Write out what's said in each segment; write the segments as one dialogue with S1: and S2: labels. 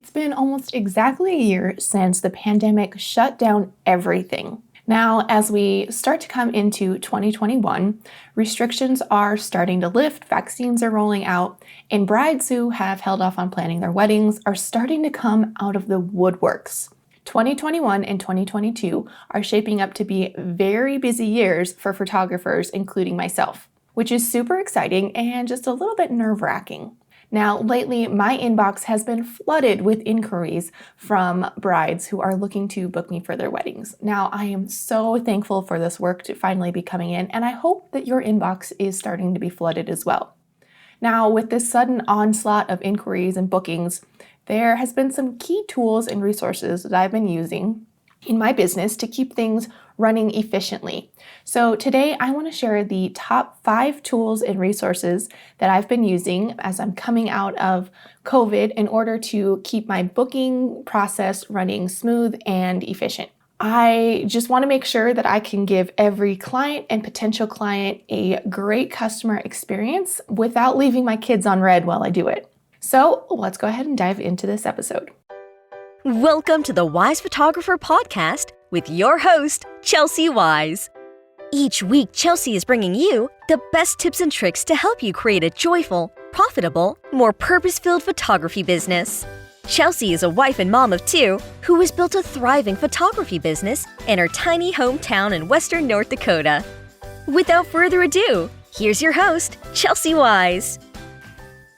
S1: It's been almost exactly a year since the pandemic shut down everything. Now, as we start to come into 2021, restrictions are starting to lift, vaccines are rolling out, and brides who have held off on planning their weddings are starting to come out of the woodworks. 2021 and 2022 are shaping up to be very busy years for photographers, including myself, which is super exciting and just a little bit nerve-wracking. Now, lately, my inbox has been flooded with inquiries from brides who are looking to book me for their weddings. Now, I am so thankful for this work to finally be coming in, and I hope that your inbox is starting to be flooded as well. Now, with this sudden onslaught of inquiries and bookings, there has been some key tools and resources that I've been using in my business to keep things running efficiently. So today I want to share the top 5 tools and resources that I've been using as I'm coming out of COVID in order to keep my booking process running smooth and efficient. I just want to make sure that I can give every client and potential client a great customer experience without leaving my kids on red while I do it. So let's go ahead and dive into this episode.
S2: Welcome to the Wise Photographer Podcast with your host, Chelsea Wise. Each week, Chelsea is bringing you the best tips and tricks to help you create a joyful, profitable, more purpose-filled photography business. Chelsea is a wife and mom of 2 who has built a thriving photography business in her tiny hometown in western North Dakota. Without further ado, here's your host, Chelsea Wise.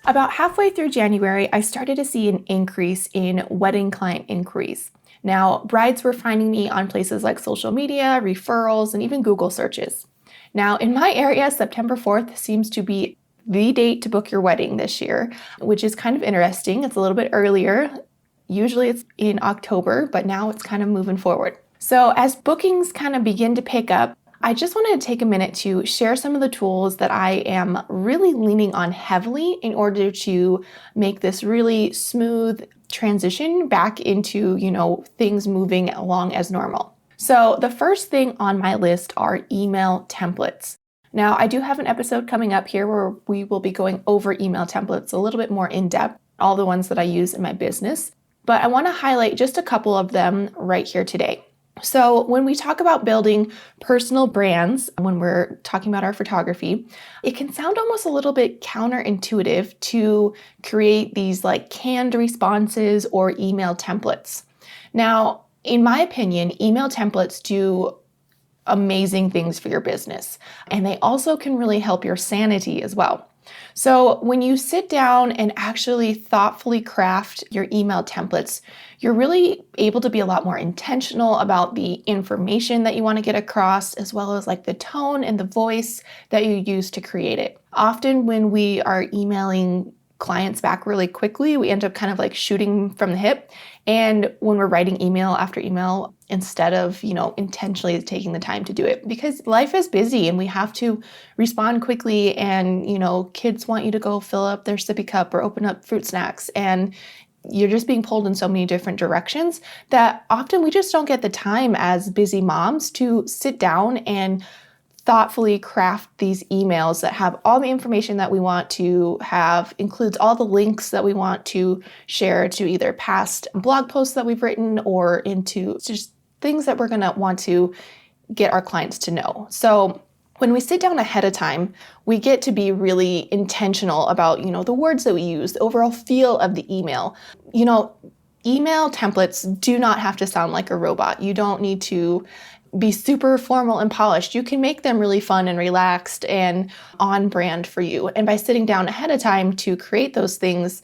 S1: About halfway through January, I started to see an increase in wedding client inquiries. Now, brides were finding me on places like social media, referrals, and even Google searches. Now, in my area, September 4th seems to be the date to book your wedding this year, which is kind of interesting. It's a little bit earlier. Usually it's in October, but now it's kind of moving forward. So as bookings kind of begin to pick up, I just wanted to take a minute to share some of the tools that I am really leaning on heavily in order to make this really smooth transition back into, things moving along as normal. So the first thing on my list are email templates. Now, I do have an episode coming up here where we will be going over email templates a little bit more in depth, all the ones that I use in my business, but I want to highlight just a couple of them right here today. So when we talk about building personal brands, when we're talking about our photography, it can sound almost a little bit counterintuitive to create these like canned responses or email templates. Now, in my opinion, email templates do amazing things for your business, and they also can really help your sanity as well. So when you sit down and actually thoughtfully craft your email templates, you're really able to be a lot more intentional about the information that you want to get across, as well as like the tone and the voice that you use to create it. Often when we are emailing clients back really quickly, we end up kind of like shooting from the hip. And when we're writing email after email, instead of, intentionally taking the time to do it, because life is busy and we have to respond quickly. And, kids want you to go fill up their sippy cup or open up fruit snacks. And you're just being pulled in so many different directions that often we just don't get the time as busy moms to sit down and thoughtfully craft these emails that have all the information that we want to have, includes all the links that we want to share to either past blog posts that we've written or into just things that we're going to want to get our clients to know. So when we sit down ahead of time, we get to be really intentional about, the words that we use, the overall feel of the email. Email templates do not have to sound like a robot. You don't need to be super formal and polished. You can make them really fun and relaxed and on brand for you. And by sitting down ahead of time to create those things,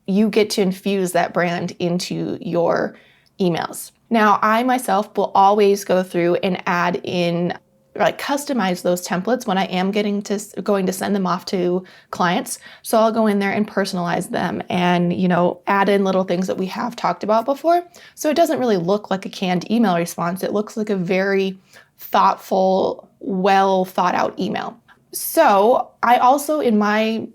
S1: you get to infuse that brand into your emails. Now, I myself will always go through and add in, customize those templates when I am going to send them off to clients. So I'll go in there and personalize them and, add in little things that we have talked about before. So it doesn't really look like a canned email response. It looks like a very thoughtful, well thought out email. So I also, in my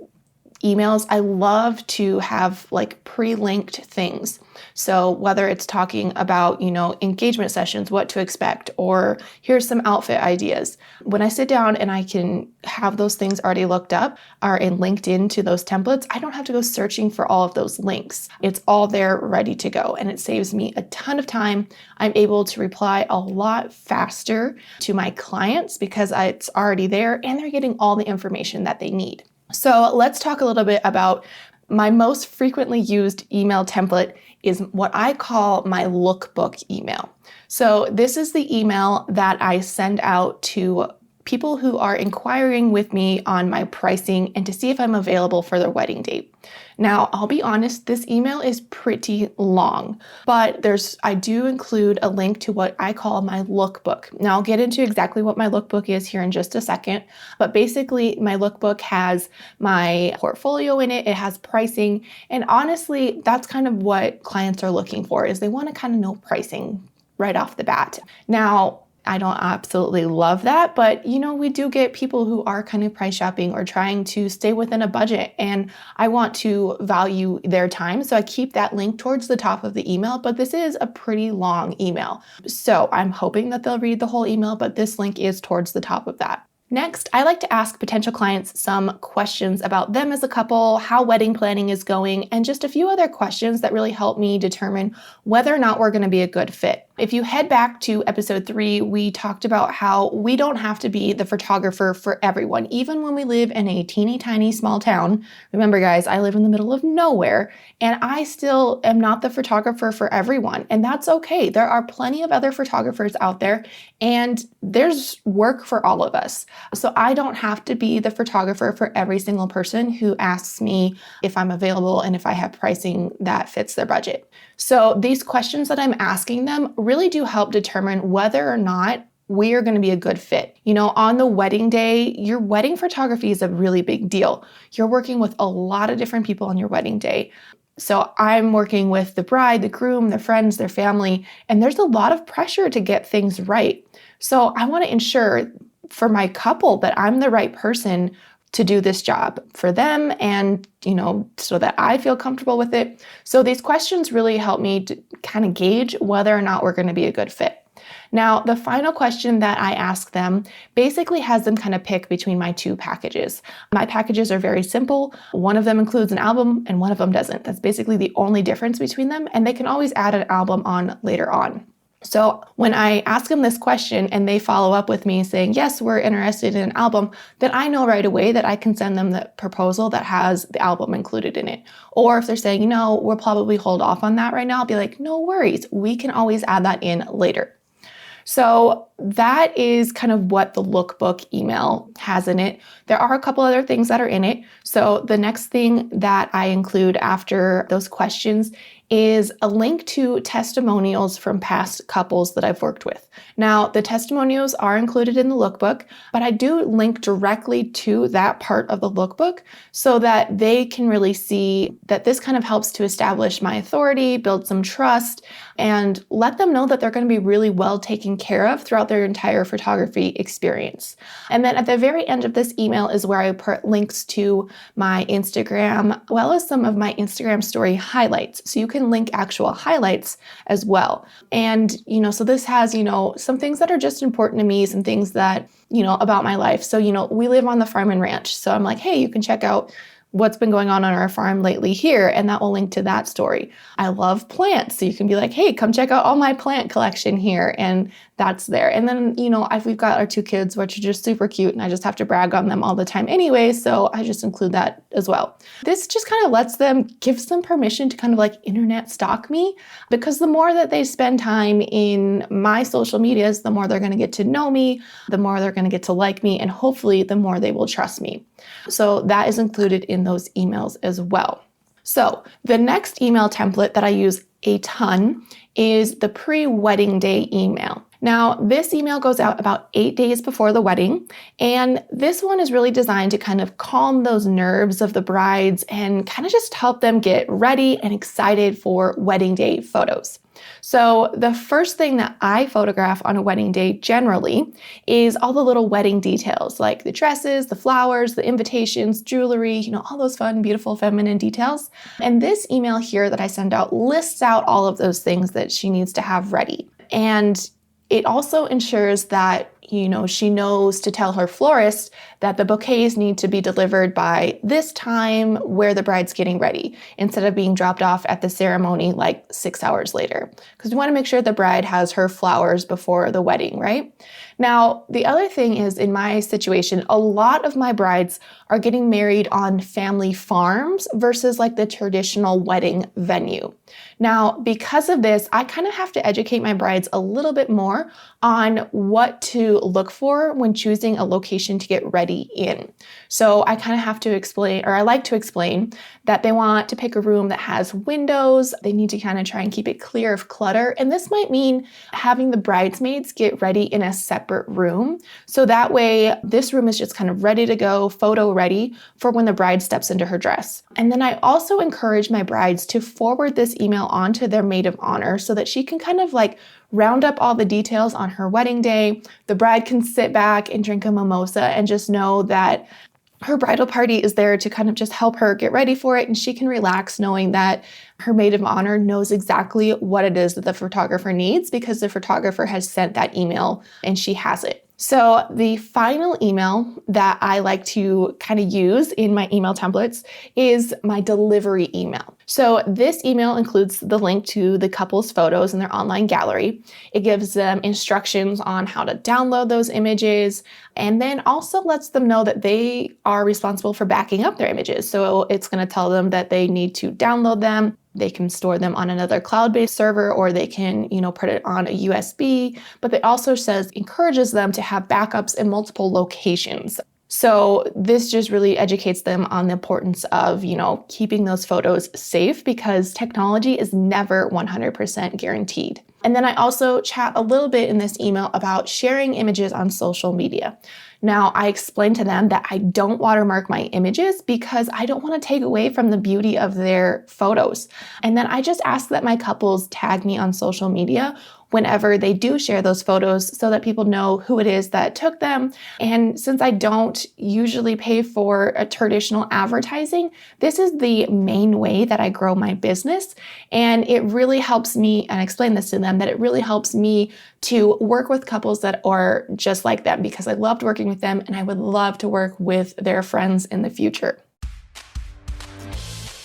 S1: emails, I love to have like pre-linked things. So whether it's talking about, engagement sessions, what to expect, or here's some outfit ideas. When I sit down and I can have those things already looked up or linked into those templates, I don't have to go searching for all of those links. It's all there ready to go, and it saves me a ton of time. I'm able to reply a lot faster to my clients because it's already there and they're getting all the information that they need. So let's talk a little bit about my most frequently used email template is what I call my lookbook email. So this is the email that I send out to people who are inquiring with me on my pricing and to see if I'm available for their wedding date. Now, I'll be honest, this email is pretty long, but I do include a link to what I call my lookbook. Now, I'll get into exactly what my lookbook is here in just a second, but basically my lookbook has my portfolio in it, it has pricing, and honestly, that's kind of what clients are looking for, is they want to kind of know pricing right off the bat. Now, I don't absolutely love that, but we do get people who are kind of price shopping or trying to stay within a budget, and I want to value their time. So I keep that link towards the top of the email, but this is a pretty long email. So I'm hoping that they'll read the whole email, but this link is towards the top of that. Next, I like to ask potential clients some questions about them as a couple, how wedding planning is going, and just a few other questions that really help me determine whether or not we're going to be a good fit. If you head back to episode 3, we talked about how we don't have to be the photographer for everyone, even when we live in a teeny tiny small town. Remember, guys, I live in the middle of nowhere, and I still am not the photographer for everyone, and that's okay. There are plenty of other photographers out there, and there's work for all of us. So I don't have to be the photographer for every single person who asks me if I'm available and if I have pricing that fits their budget. So these questions that I'm asking them really do help determine whether or not we are going to be a good fit. On the wedding day, your wedding photography is a really big deal. You're working with a lot of different people on your wedding day. So I'm working with the bride, the groom, their friends, their family, and there's a lot of pressure to get things right. So I want to ensure for my couple that I'm the right person to do this job for them and, so that I feel comfortable with it. So these questions really help me to kind of gauge whether or not we're going to be a good fit. Now, the final question that I ask them basically has them kind of pick between my 2 packages. My packages are very simple. One of them includes an album and one of them doesn't. That's basically the only difference between them, and they can always add an album on later on. So when I ask them this question and they follow up with me saying, yes, we're interested in an album, then I know right away that I can send them the proposal that has the album included in it. Or if they're saying, we'll probably hold off on that right now, I'll be like, no worries, we can always add that in later. So that is kind of what the lookbook email has in it. There are a couple other things that are in it. So the next thing that I include after those questions is a link to testimonials from past couples that I've worked with. Now, the testimonials are included in the lookbook, but I do link directly to that part of the lookbook so that they can really see that this kind of helps to establish my authority, build some trust, and let them know that they're going to be really well taken care of throughout their entire photography experience. And then at the very end of this email is where I put links to my Instagram, as well as some of my Instagram story highlights. So you can link actual highlights as well. And, so this has, some things that are just important to me, some things that, about my life. So, we live on the farm and ranch. So I'm like, hey, you can check out what's been going on our farm lately here, and that will link to that story. I love plants, so you can be like, hey, come check out all my plant collection here, and that's there. And then, we've got our 2 kids, which are just super cute, and I just have to brag on them all the time anyway, so I just include that as well. This just kind of gives them permission to kind of like internet stalk me, because the more that they spend time in my social medias, the more they're going to get to know me, the more they're going to get to like me, and hopefully the more they will trust me. So that is included in those emails as well. So the next email template that I use a ton is the pre-wedding day email. Now, this email goes out about 8 days before the wedding, and this one is really designed to kind of calm those nerves of the brides and kind of just help them get ready and excited for wedding day photos. So the first thing that I photograph on a wedding day generally is all the little wedding details, like the dresses, the flowers, the invitations, jewelry, all those fun, beautiful, feminine details. And this email here that I send out lists out all of those things that she needs to have ready. And it also ensures that, she knows to tell her florist that the bouquets need to be delivered by this time where the bride's getting ready, instead of being dropped off at the ceremony like 6 hours later. Because we want to make sure the bride has her flowers before the wedding, right? Now, the other thing is, in my situation, a lot of my brides are getting married on family farms versus like the traditional wedding venue. Now, because of this, I kind of have to educate my brides a little bit more on what to look for when choosing a location to get ready in. So I kind of have to explain, or I like to explain, that they want to pick a room that has windows. They need to kind of try and keep it clear of clutter. And this might mean having the bridesmaids get ready in a separate room. So that way, this room is just kind of ready to go, photo ready for when the bride steps into her dress. And then I also encourage my brides to forward this email on to their maid of honor so that she can kind of like round up all the details on her wedding day. The bride can sit back and drink a mimosa and just know that her bridal party is there to kind of just help her get ready for it, and she can relax knowing that her maid of honor knows exactly what it is that the photographer needs because the photographer has sent that email and she has it. So the final email that I like to kind of use in my email templates is my delivery email. So this email includes the link to the couple's photos in their online gallery. It gives them instructions on how to download those images, and then also lets them know that they are responsible for backing up their images. So it's going to tell them that they need to download them. They can store them on another cloud-based server, or they can, put it on a USB, but it also encourages them to have backups in multiple locations. So this just really educates them on the importance of, keeping those photos safe, because technology is never 100% guaranteed. And then I also chat a little bit in this email about sharing images on social media. Now, I explained to them that I don't watermark my images because I don't want to take away from the beauty of their photos. And then I just ask that my couples tag me on social media whenever they do share those photos so that people know who it is that took them. And since I don't usually pay for a traditional advertising, this is the main way that I grow my business. And it really helps me, and I explain this to them, that it really helps me to work with couples that are just like them, because I loved working with them and I would love to work with their friends in the future.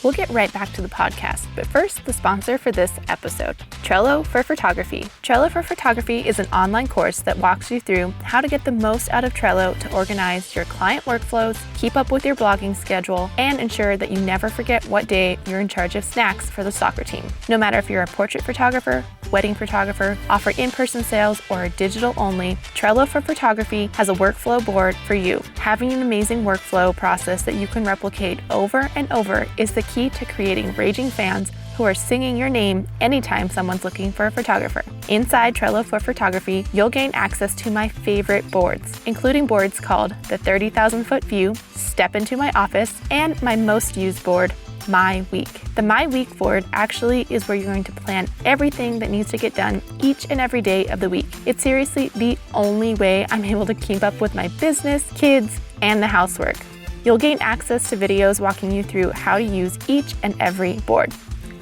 S1: We'll get right back to the podcast, but first, the sponsor for this episode, Trello for Photography. Trello for Photography is an online course that walks you through how to get the most out of Trello to organize your client workflows, keep up with your blogging schedule, and ensure that you never forget what day you're in charge of snacks for the soccer team. No matter if you're a portrait photographer, wedding photographer, offer in-person sales, or digital only, Trello for Photography has a workflow board for you. Having an amazing workflow process that you can replicate over and over is the key to creating raging fans who are singing your name anytime someone's looking for a photographer. Inside Trello for Photography, you'll gain access to my favorite boards, including boards called the 30,000-Foot View, Step Into My Office, and my most used board, My Week. The My Week board actually is where you're going to plan everything that needs to get done each and every day of the week. It's seriously the only way I'm able to keep up with my business, kids, and the housework. You'll gain access to videos walking you through how to use each and every board.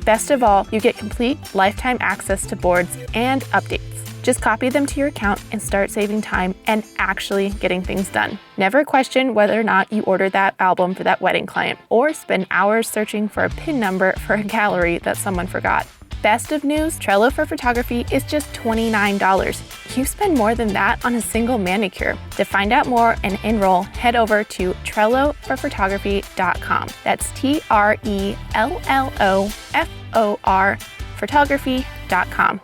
S1: Best of all, you get complete lifetime access to boards and updates. Just copy them to your account and start saving time and actually getting things done. Never question whether or not you ordered that album for that wedding client, or spend hours searching for a PIN number for a gallery that someone forgot. Best of news, Trello for Photography is just $29. You spend more than that on a single manicure. To find out more and enroll, head over to TrelloForPhotography.com. That's TrelloFor photography.com.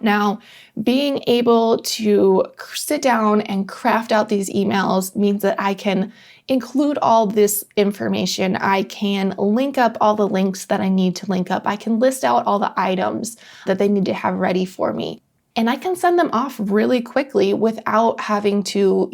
S1: Now, being able to sit down and craft out these emails means that I can include all this information. I can link up all the links that I need to link up. I can list out all the items that they need to have ready for me. and I can send them off really quickly without having to,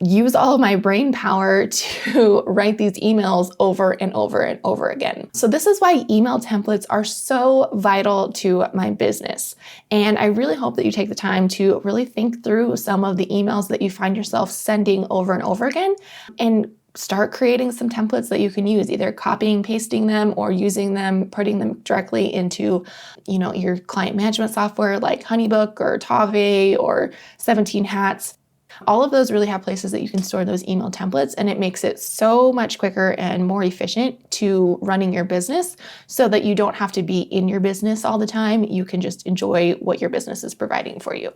S1: use all of my brain power to write these emails over and over and over again. So this is why email templates are so vital to my business. And I really hope that you take the time to really think through some of the emails that you find yourself sending over and over again, and start creating some templates that you can use, either copying, pasting them, or using them, putting them directly into, your client management software like Honeybook or Tave or 17 Hats. All of those really have places that you can store those email templates, and it makes it so much quicker and more efficient to running your business, so that you don't have to be in your business all the time. You can just enjoy what your business is providing for you.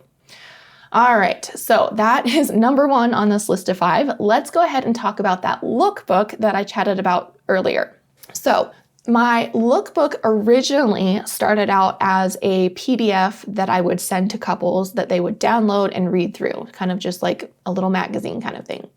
S1: All right, so that is number 1 on this list of 5. Let's go ahead and talk about that lookbook that I chatted about earlier. So my lookbook originally started out as a PDF that I would send to couples that they would download and read through, kind of just like a little magazine kind of thing.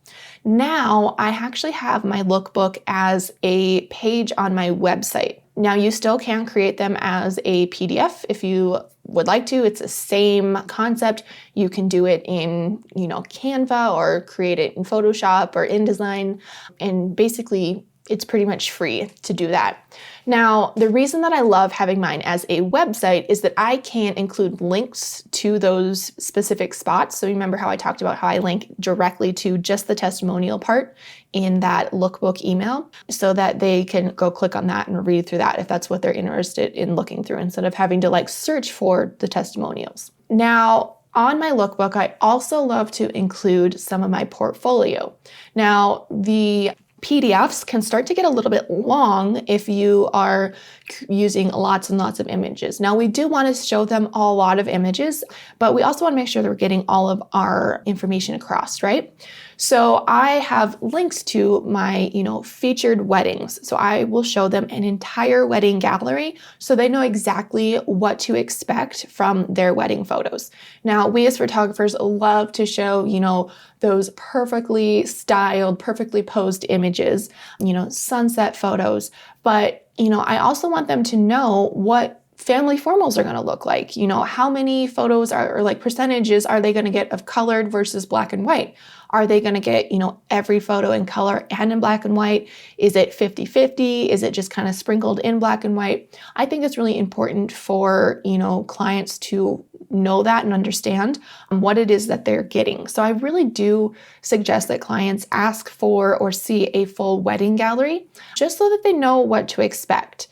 S1: Now I actually have my lookbook as a page on my website. Now you still can create them as a PDF if you would like to. It's the same concept. You can do it in, Canva, or create it in Photoshop or InDesign, and basically it's pretty much free to do that. Now, the reason that I love having mine as a website is that I can include links to those specific spots. So remember how I talked about how I link directly to just the testimonial part in that lookbook email, so that they can go click on that and read through that if that's what they're interested in looking through, instead of having to search for the testimonials. Now, on my lookbook, I also love to include some of my portfolio. Now, the PDFs can start to get a little bit long if you are using lots and lots of images. Now, we do want to show them a lot of images, but we also want to make sure that we're getting all of our information across, right? So I have links to my, featured weddings. So I will show them an entire wedding gallery so they know exactly what to expect from their wedding photos. Now, we as photographers love to show, those perfectly styled, perfectly posed images, sunset photos. But, I also want them to know what family formals are going to look like. How many photos or percentages are they going to get of colored versus black and white? Are they going to get, every photo in color and in black and white? Is it 50-50? Is it just kind of sprinkled in black and white? I think it's really important for, clients to know that and understand what it is that they're getting. So I really do suggest that clients ask for or see a full wedding gallery, just so that they know what to expect.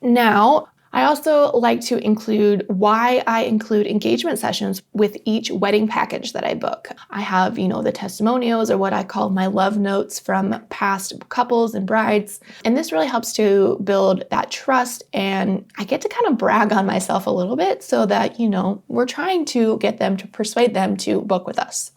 S1: Now, I also like to include why I include engagement sessions with each wedding package that I book. I have, the testimonials, or what I call my love notes from past couples and brides. And this really helps to build that trust, and I get to kind of brag on myself a little bit, so that, we're trying to get them to persuade them to book with us.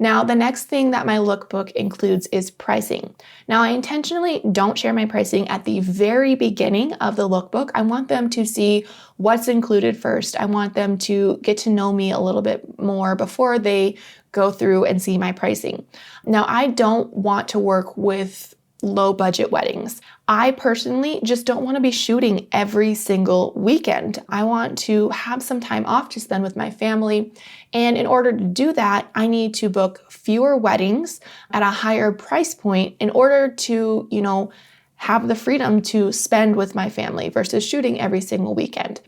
S1: Now, the next thing that my lookbook includes is pricing. Now, I intentionally don't share my pricing at the very beginning of the lookbook. I want them to see what's included first. I want them to get to know me a little bit more before they go through and see my pricing. Now, I don't want to work with low budget weddings. I personally just don't want to be shooting every single weekend. I want to have some time off to spend with my family. And in order to do that, I need to book fewer weddings at a higher price point in order to, have the freedom to spend with my family versus shooting every single weekend.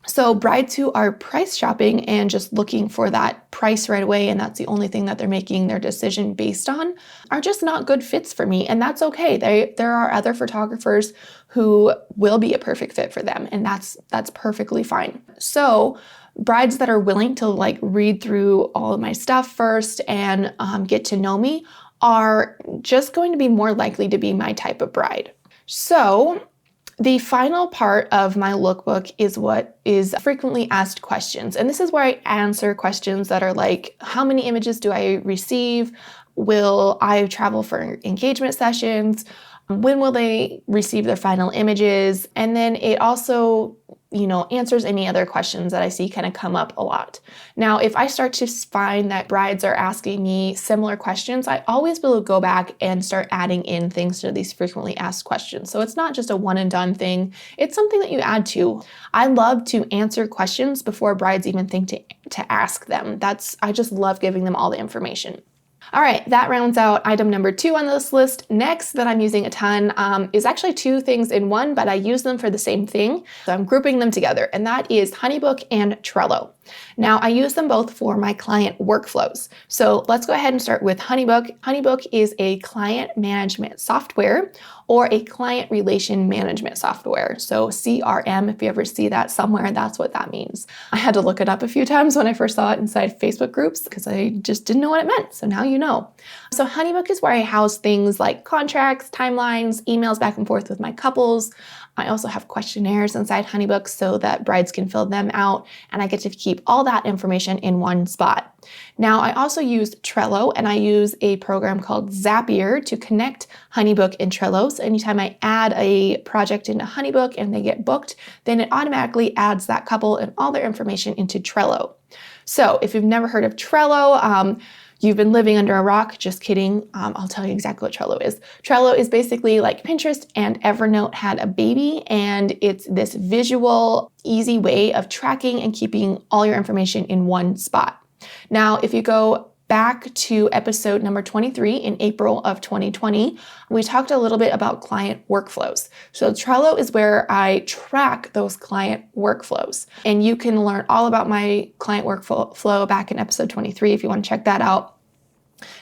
S1: So brides who are price shopping and just looking for that price right away, and that's the only thing that they're making their decision based on, are just not good fits for me. And that's okay. There are other photographers who will be a perfect fit for them, and that's perfectly fine. So brides that are willing to read through all of my stuff first and get to know me are just going to be more likely to be my type of bride. So the final part of my lookbook is what is frequently asked questions. And this is where I answer questions that are like, how many images do I receive? Will I travel for engagement sessions? When will they receive their final images? And then it also, answers any other questions that I see kind of come up a lot. Now, if I start to find that brides are asking me similar questions, I always will go back and start adding in things to these frequently asked questions. So it's not just a one and done thing. It's something that you add to. I love to answer questions before brides even think to ask them. I just love giving them all the information. All right, that rounds out item number 2 on this list. Next that I'm using a ton is actually 2 things in one, but I use them for the same thing. So I'm grouping them together, and that is Honeybook and Trello. Now, I use them both for my client workflows. So let's go ahead and start with Honeybook. Honeybook is a client management software or a client relation management software. So CRM, if you ever see that somewhere, that's what that means. I had to look it up a few times when I first saw it inside Facebook groups because I just didn't know what it meant. So now you know. So Honeybook is where I house things like contracts, timelines, emails back and forth with my couples. I also have questionnaires inside Honeybook so that brides can fill them out, and I get to keep all that information in one spot. Now, I also use Trello, and I use a program called Zapier to connect Honeybook and Trello. So anytime I add a project into Honeybook and they get booked, then it automatically adds that couple and all their information into Trello. So if you've never heard of Trello, you've been living under a rock. Just kidding. I'll tell you exactly what Trello is. Trello is basically like Pinterest and Evernote had a baby, and it's this visual, easy way of tracking and keeping all your information in one spot. Now, if you go back to episode number 23 in April of 2020, we talked a little bit about client workflows. So Trello is where I track those client workflows. And you can learn all about my client workflow back in episode 23 if you want to check that out.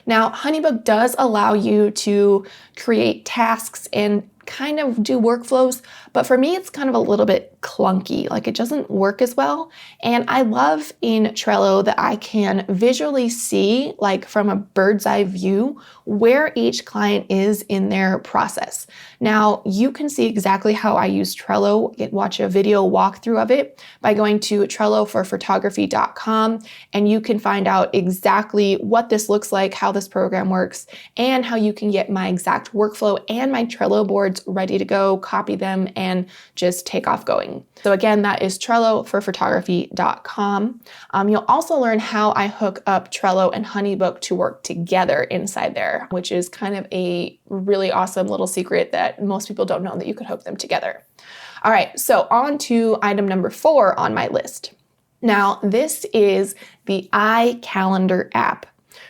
S1: Now, Honeybook does allow you to create tasks and kind of do workflows, but for me, it's kind of a little bit clunky. Like it doesn't work as well. And I love in Trello that I can visually see, like from a bird's eye view, where each client is in their process. Now, you can see exactly how I use Trello, watch a video walkthrough of it by going to trelloforphotography.com, and you can find out exactly what this looks like, how this program works, and how you can get my exact workflow and my Trello boards ready to go, copy them, and just take off going. So again, that is trelloforphotography.com. You'll also learn how I hook up Trello and Honeybook to work together inside there, which is kind of a really awesome little secret that most people don't know, that you could hook them together. All right, so on to item number 4 on my list. Now, this is the iCalendar app.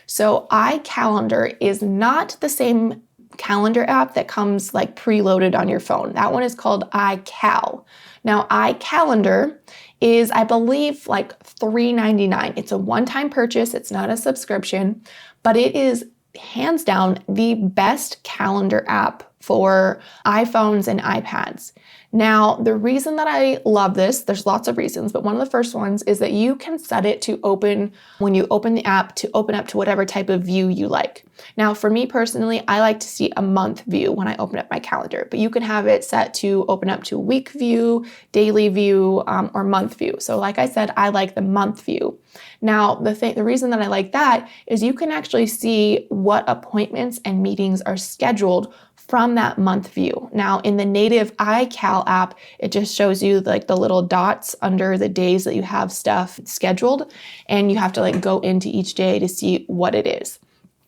S1: So iCalendar is not the same calendar app that comes like preloaded on your phone. That one is called iCal. Now, iCalendar is, I believe, like $3.99. It's a one-time purchase. It's not a subscription, but it is hands down the best calendar app for iPhones and iPads. Now, the reason that I love this, there's lots of reasons, but one of the first ones is that you can set it to open, when you open the app, to open up to whatever type of view you like. Now, for me personally, I like to see a month view when I open up my calendar, but you can have it set to open up to week view, daily view, or month view. So like I said, I like the month view. Now, the reason that I like that is you can actually see what appointments and meetings are scheduled from that month view. Now, in the native iCal app, it just shows you like the little dots under the days that you have stuff scheduled, and you have to like go into each day to see what it is.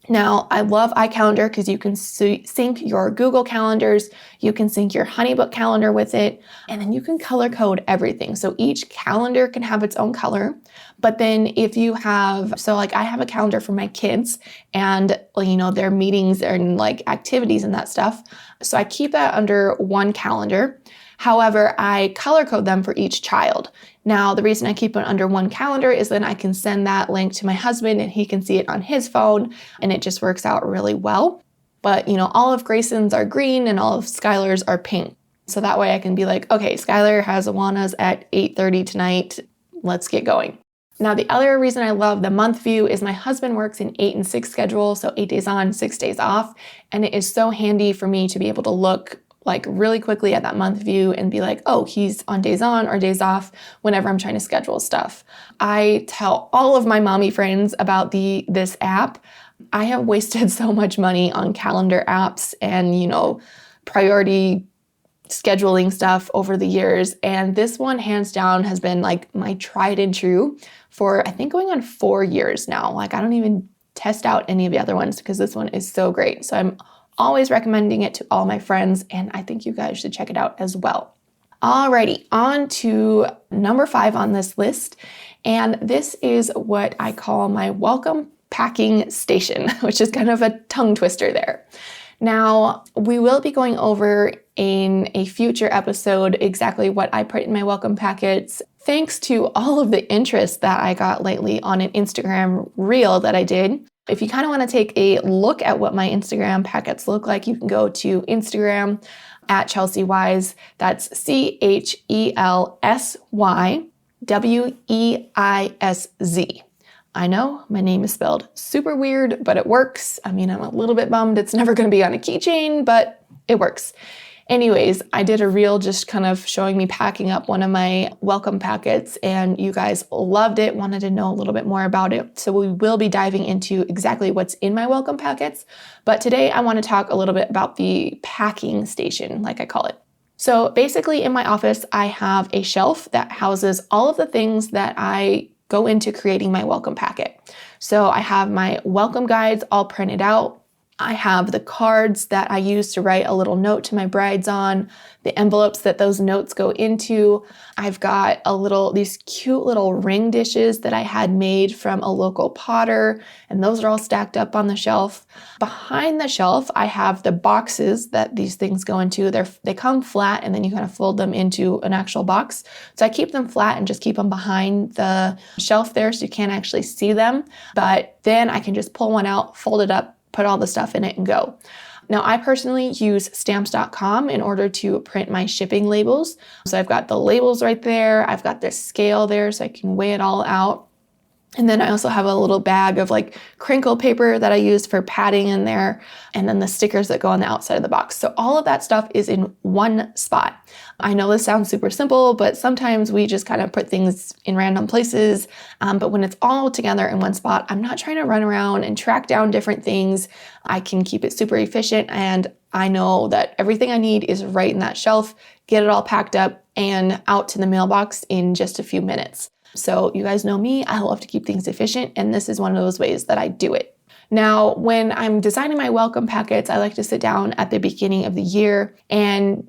S1: Now, I love iCalendar because you can sync your Google calendars, you can sync your Honeybook calendar with it, and then you can color code everything. So each calendar can have its own color. But then if you have, so like I have a calendar for my kids and, their meetings and like activities and that stuff. So I keep that under one calendar. However, I color code them for each child. Now, the reason I keep it under one calendar is then I can send that link to my husband and he can see it on his phone, and it just works out really well. But, all of Grayson's are green and all of Skylar's are pink. So that way I can be like, okay, Skylar has Awanas at 8:30 tonight. Let's get going. Now, the other reason I love the month view is my husband works in 8 and 6 schedule, so 8 days on, 6 days off. And it is so handy for me to be able to look like really quickly at that month view and be like, oh, he's on days on or days off whenever I'm trying to schedule stuff. I tell all of my mommy friends about this app. I have wasted so much money on calendar apps and, priority scheduling stuff over the years. And this one, hands down, has been like my tried and true for I think going on 4 years now. Like I don't even test out any of the other ones because this one is so great. So I'm always recommending it to all my friends, and I think you guys should check it out as well. Alrighty, on to number 5 on this list. And this is what I call my welcome packing station, which is kind of a tongue twister there. Now, we will be going over in a future episode exactly what I put in my welcome packets, thanks to all of the interest that I got lately on an Instagram reel that I did. If you kind of want to take a look at what my Instagram packets look like, you can go to Instagram at Chelsea Wise. That's CHELSYWEISZ. I know my name is spelled super weird, but it works. I mean, I'm a little bit bummed it's never going to be on a keychain, but it works. Anyways, I did a reel just kind of showing me packing up one of my welcome packets, and you guys loved it, wanted to know a little bit more about it. So we will be diving into exactly what's in my welcome packets. But today I want to talk a little bit about the packing station, like I call it. So basically in my office, I have a shelf that houses all of the things that I go into creating my welcome packet. So I have my welcome guides all printed out. I have the cards that I use to write a little note to my brides on, the envelopes that those notes go into. I've got these cute little ring dishes that I had made from a local potter, and those are all stacked up on the shelf. Behind the shelf, I have the boxes that these things go into. They come flat, and then you kind of fold them into an actual box. So I keep them flat and just keep them behind the shelf there so you can't actually see them. But then I can just pull one out, fold it up, put all the stuff in it and go. Now, I personally use stamps.com in order to print my shipping labels. So I've got the labels right there. I've got the scale there so I can weigh it all out. And then I also have a little bag of like crinkle paper that I use for padding in there, and then the stickers that go on the outside of the box. So all of that stuff is in one spot. I know this sounds super simple, but sometimes we just kind of put things in random places. But when it's all together in one spot, I'm not trying to run around and track down different things. I can keep it super efficient, and I know that everything I need is right in that shelf, get it all packed up and out to the mailbox in just a few minutes. So you guys know me, I love to keep things efficient, and this is one of those ways that I do it. Now, when I'm designing my welcome packets, I like to sit down at the beginning of the year and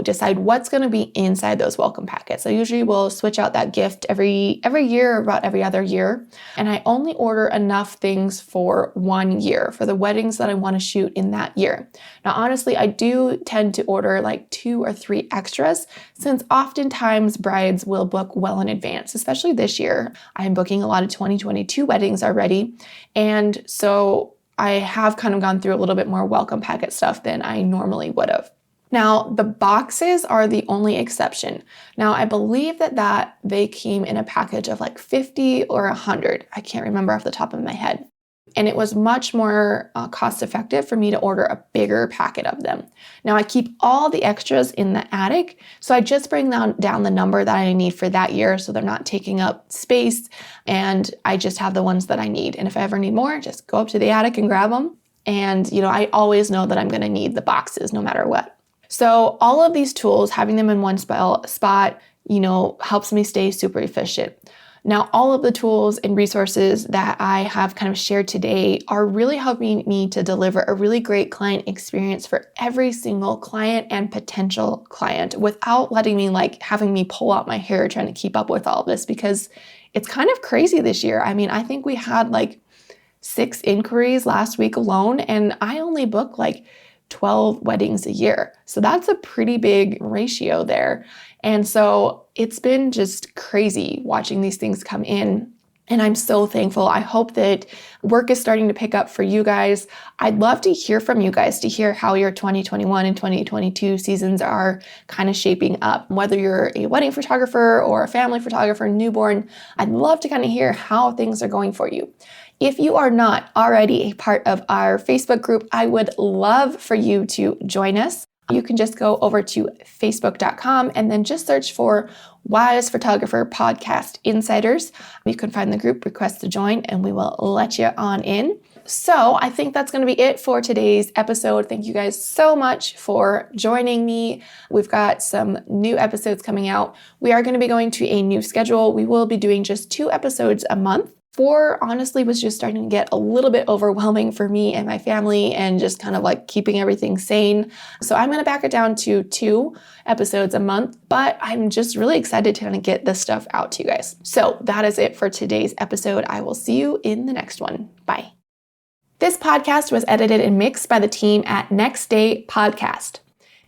S1: decide what's going to be inside those welcome packets. I usually will switch out that gift every year or about every other year. And I only order enough things for 1 year for the weddings that I want to shoot in that year. Now, honestly, I do tend to order like 2 or 3 extras, since oftentimes brides will book well in advance, especially this year. I'm booking a lot of 2022 weddings already. And so I have kind of gone through a little bit more welcome packet stuff than I normally would have. Now, the boxes are the only exception. Now, I believe that they came in a package of like 50 or 100. I can't remember off the top of my head. And it was much more cost effective for me to order a bigger packet of them. Now, I keep all the extras in the attic, so I just bring down the number that I need for that year so they're not taking up space, and I just have the ones that I need. And if I ever need more, just go up to the attic and grab them. And, I always know that I'm going to need the boxes no matter what. So all of these tools, having them in one spot, helps me stay super efficient. Now, all of the tools and resources that I have kind of shared today are really helping me to deliver a really great client experience for every single client and potential client without having me pull out my hair trying to keep up with all of this, because it's kind of crazy this year. I mean, I think we had 6 inquiries last week alone, and I only book 12 weddings a year. So that's a pretty big ratio there. And so it's been just crazy watching these things come in. And I'm so thankful. I hope that work is starting to pick up for you guys. I'd love to hear from you guys, to hear how your 2021 and 2022 seasons are kind of shaping up. Whether you're a wedding photographer or a family photographer, newborn, I'd love to kind of hear how things are going for you. If you are not already a part of our Facebook group, I would love for you to join us. You can just go over to facebook.com and then just search for Wise Photographer Podcast Insiders. You can find the group, request to join, and we will let you on in. So I think that's going to be it for today's episode. Thank you guys so much for joining me. We've got some new episodes coming out. We are going to be going to a new schedule. We will be doing just 2 episodes a month. 4 honestly was just starting to get a little bit overwhelming for me and my family and just kind of like keeping everything sane. So I'm going to back it down to 2 episodes a month, but I'm just really excited to kind of get this stuff out to you guys. So that is it for today's episode. I will see you in the next one. Bye. This podcast was edited and mixed by the team at Next Day Podcast.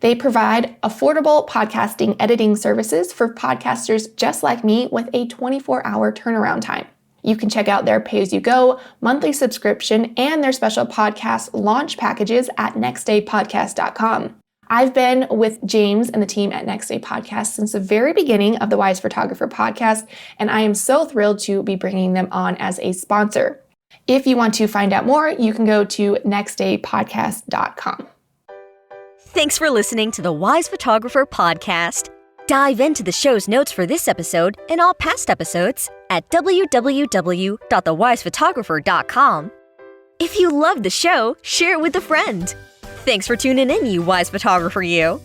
S1: They provide affordable podcasting editing services for podcasters just like me with a 24-hour turnaround time. You can check out their pay-as-you-go monthly subscription and their special podcast launch packages at nextdaypodcast.com. I've been with James and the team at Next Day Podcast since the very beginning of the Wise Photographer podcast, and I am so thrilled to be bringing them on as a sponsor. If you want to find out more, you can go to nextdaypodcast.com.
S2: Thanks for listening to the Wise Photographer podcast. Dive into the show's notes for this episode and all past episodes at www.thewisephotographer.com. If you loved the show, share it with a friend. Thanks for tuning in, you Wise Photographer, you.